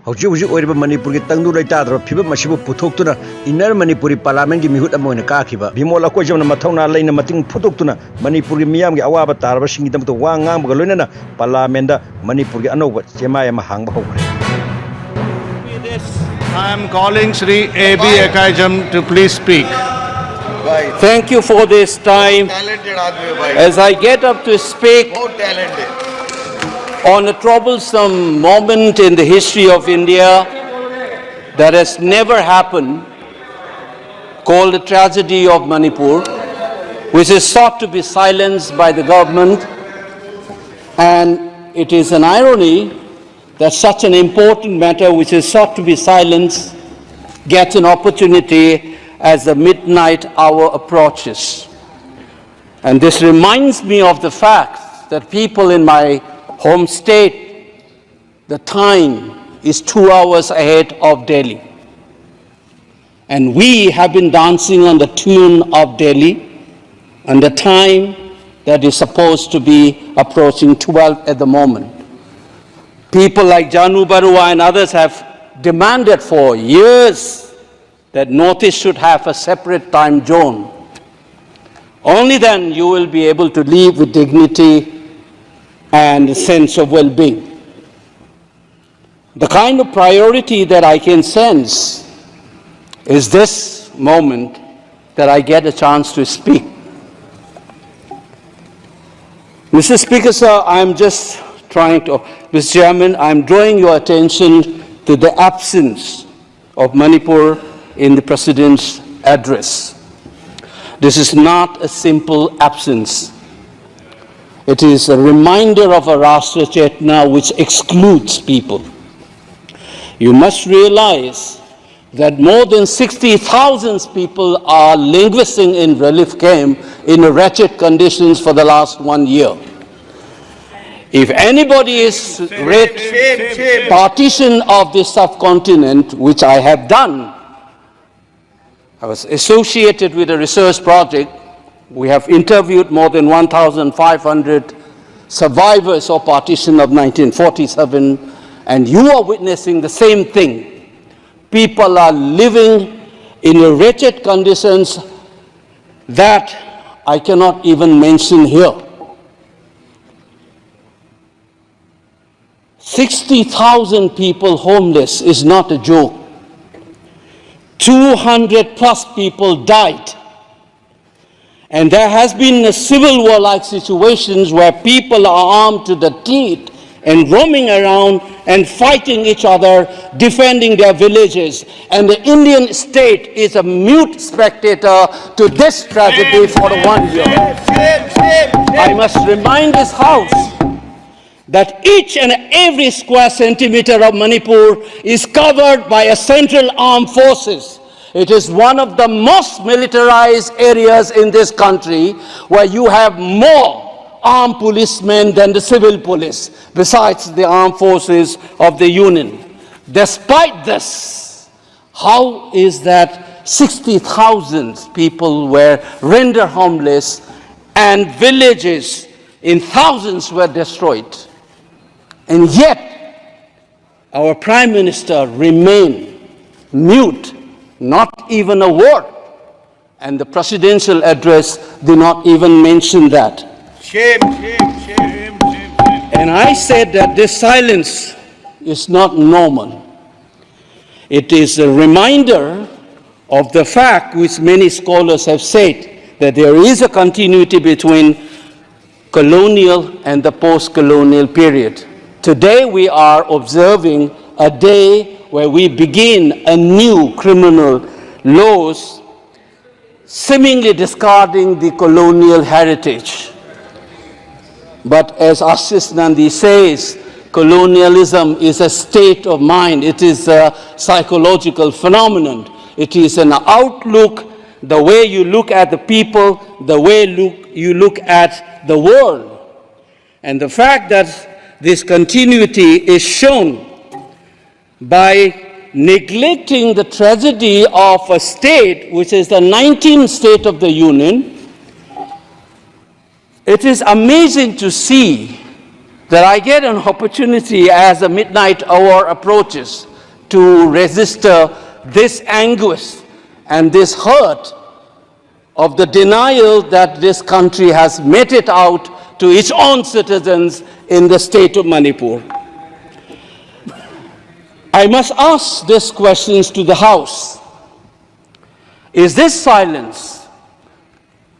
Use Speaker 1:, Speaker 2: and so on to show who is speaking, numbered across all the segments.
Speaker 1: Hauju Oiba Manipur Tandu Tadra, Piba Mashibu Putokuna, Inner Manipuri Parliament, Mihut Amoina Kakiba, Bimol Akoijam, Matona Lane, Mating Putokuna, Manipuri Miam, Awabatar, washing them to Wangam Galuna, Palamenda, Manipuri Anova, Jemaya Mahang.
Speaker 2: I am calling Sri A.B. Akoijam to please speak.
Speaker 3: Thank you for this time. As I get up to speak on a troublesome moment in the history of India that has never happened, called the tragedy of Manipur, which is sought to be silenced by the government. And it is an irony that such an important matter which is sought to be silenced gets an opportunity as the midnight hour approaches. And this reminds me of the fact that people in my home state, the time is 2 hours ahead of Delhi. And we have been dancing on the tune of Delhi and the time that is supposed to be approaching 12 at the moment. People like Janu Barua and others have demanded for years that Northeast should have a separate time zone. Only then you will be able to live with dignity and a sense of well-being. The kind of priority that I can sense is this moment that I get a chance to speak. Mr. Speaker, sir, I'm just trying to, Mr. Chairman, I'm drawing your attention to the absence of Manipur in the President's address. This is not a simple absence. It is a reminder of a Rashtra Chetna which excludes people. You must realize that more than 60,000 people are languishing in relief camp in wretched conditions for the last 1 year. If anybody is read partition of this subcontinent, which I have done, I was associated with a research project. We have interviewed more than 1,500 survivors of partition of 1947, and you are witnessing the same thing. People are living in wretched conditions that I cannot even mention here. 60,000 people homeless is not a joke. 200 plus people died. And there has been a civil war-like situations where people are armed to the teeth and roaming around and fighting each other, defending their villages. And the Indian state is a mute spectator to this tragedy for 1 year. I must remind this House that each and every square centimeter of Manipur is covered by a central armed forces. It is one of the most militarized areas in this country where you have more armed policemen than the civil police, besides the armed forces of the Union. Despite this, how is that 60,000 people were rendered homeless and villages in thousands were destroyed? And yet, our Prime Minister remained mute, not even a word. And the presidential address did not even mention that.
Speaker 2: Shame, shame, shame, shame.
Speaker 3: And I said that this silence is not normal. It is a reminder of the fact which many scholars have said, that there is a continuity between colonial and the post-colonial period. Today we are observing a day where we begin a new criminal laws, seemingly discarding the colonial heritage. But as Ashish Nandi says, colonialism is a state of mind. It is a psychological phenomenon. It is an outlook, the way you look at the people, the way you look at the world. And the fact that this continuity is shown by neglecting the tragedy of a state, which is the 19th state of the Union. It is amazing to see that I get an opportunity as the midnight hour approaches to register this anguish and this hurt of the denial that this country has meted out to its own citizens in the state of Manipur. I must ask these questions to the House. Is this silence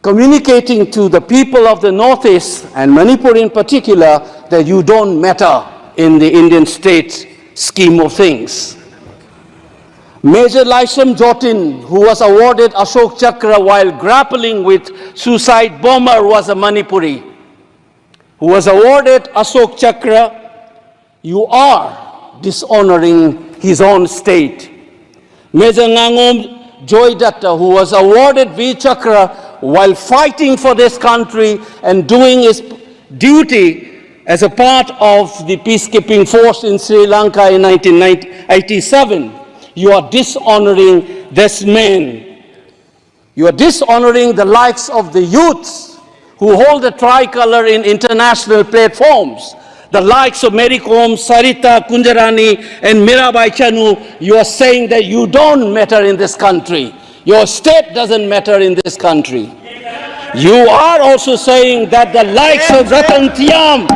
Speaker 3: communicating to the people of the Northeast and Manipur in particular that you don't matter in the Indian state scheme of things? Major Laisam Jotin, who was awarded Ashok Chakra while grappling with suicide bomber, was a Manipuri, who was awarded Ashok Chakra. You are dishonoring his own state. Major Ngangom Joydatta, who was awarded V Chakra while fighting for this country and doing his duty as a part of the peacekeeping force in Sri Lanka in 1987. You are dishonoring this man. You are dishonoring the likes of the youths who hold the tricolor in international platforms. The likes of Mary Kom, Sarita Kunjarani, and Mirabai Chanu. You are saying that you don't matter in this country. Your state doesn't matter in this country. You are also saying that the likes of Ratan Tiam,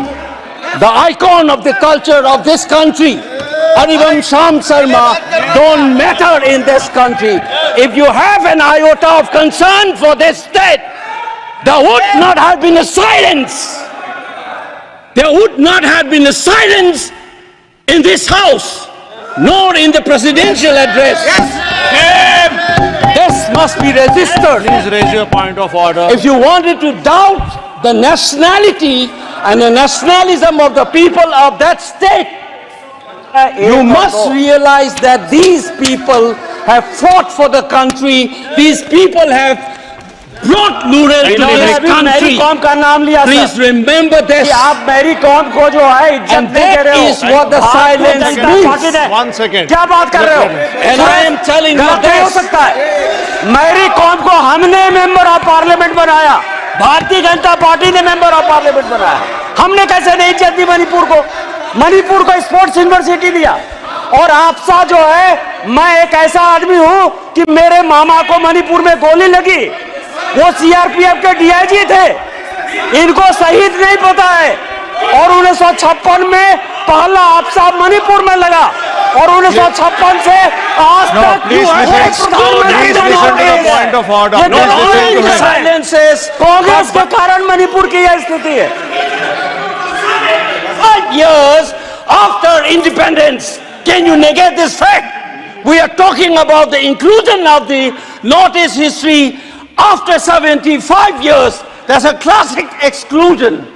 Speaker 3: the icon of the culture of this country, Aribam Sham Sharma, don't matter in this country. If you have an iota of concern for this state, there would not have been a silence. There would not have been a silence in this house, nor in the presidential address. This must be registered.
Speaker 2: Please raise your point of order.
Speaker 3: If you wanted to doubt the nationality and the nationalism of the people of that state, you must realize that these people have fought for the country. These people have brought Lural to this country. Please remember this. And that is what the silence means.
Speaker 2: 1 second.
Speaker 3: And I am telling you this.
Speaker 4: मेरी कौम को हमने member of parliament बनाया, Bharatiya Janata party ने member of parliament बनाया। हमने कैसे नहीं इज्जत दी मणिपुर को? मणिपुर को स्पोर्ट्स यूनिवर्सिटी दिया। और आपसा जो है, मैं एक ऐसा आदमी हूं कि मेरे मामा को मणिपुर में गोली लगी, वो सीआरपीएफ के डीआईजी थे, इनको शहीद नहीं पता है। और 1956 में पहला आपसा मणिपुर में लगा और 1956 से आज तक कांग्रेस के कारण मणिपुर की यह स्थिति है।
Speaker 3: 5 years after independence, can you negate this fact? We are talking about the inclusion of the Northeast history after 75 years. That's a classic exclusion.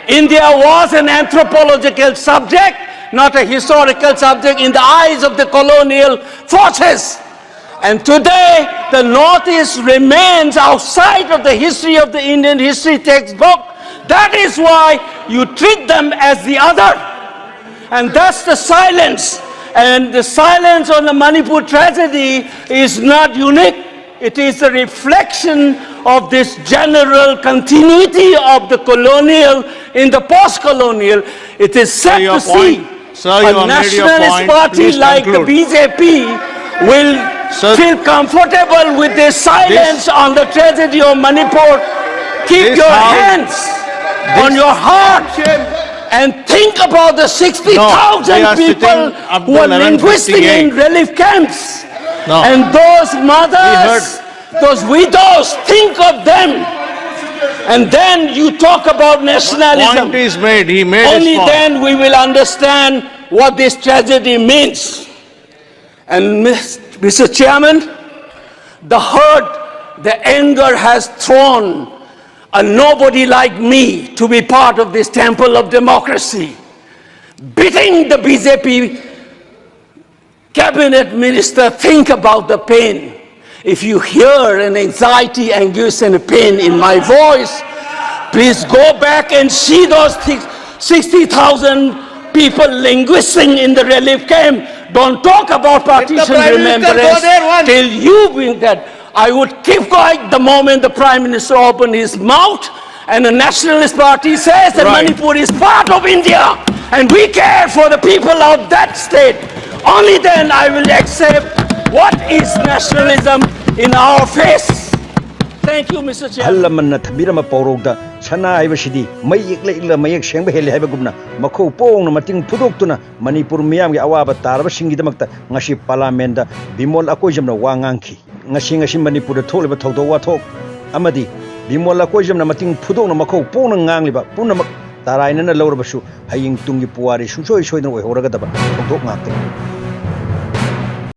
Speaker 3: India was an anthropological subject, not a historical subject in the eyes of the colonial forces. And today, the Northeast remains outside of the history of the Indian history textbook. That is why you treat them as the other. And that's the silence. And the silence on the Manipur tragedy is not unique. It is a reflection of this general continuity of the colonial in the post-colonial. It is sad to see a nationalist party like the BJP will feel comfortable with this silence on the tragedy of Manipur. Keep your hands on your heart and think about the 60,000 people who are linguistic in relief camps. And those mothers, those widows, think of them. And then you talk about nationalism.
Speaker 2: Point is made. He made
Speaker 3: Only
Speaker 2: his point.
Speaker 3: then we will understand what this tragedy means. And Mr. Chairman, the hurt, the anger has thrown a nobody like me to be part of this temple of democracy, beating the BJP cabinet minister. Think about the pain. If you hear an anxiety, anguish, and a pain in my voice, please go back and see those 60,000 people linguisting in the relief camp. Don't talk about partition remembrance till you bring that. I would keep quiet the moment the Prime Minister opened his mouth and the Nationalist Party says that Manipur is part of India and we care for the people of that state. Only then I will accept what is nationalism in our face. Thank you, Mr. Chairman.
Speaker 1: Halaman na thabirama paurogda sana haibasidi mai ikla mayek sengba hele haibagumna makho pong na mating phudoktuna Manipur miyam gi awaba taraba singidamakta ngasi parliament da Bimol Akoijam na wangangki ngasi Manipur da tholiba thawdo wathok amadi Bimol Akoijam na mating phudok na makho pong na ngangliba punamak taraina na lawrabasu haying tungi puwari susoi soidna oihoragadaba thawdok ngakte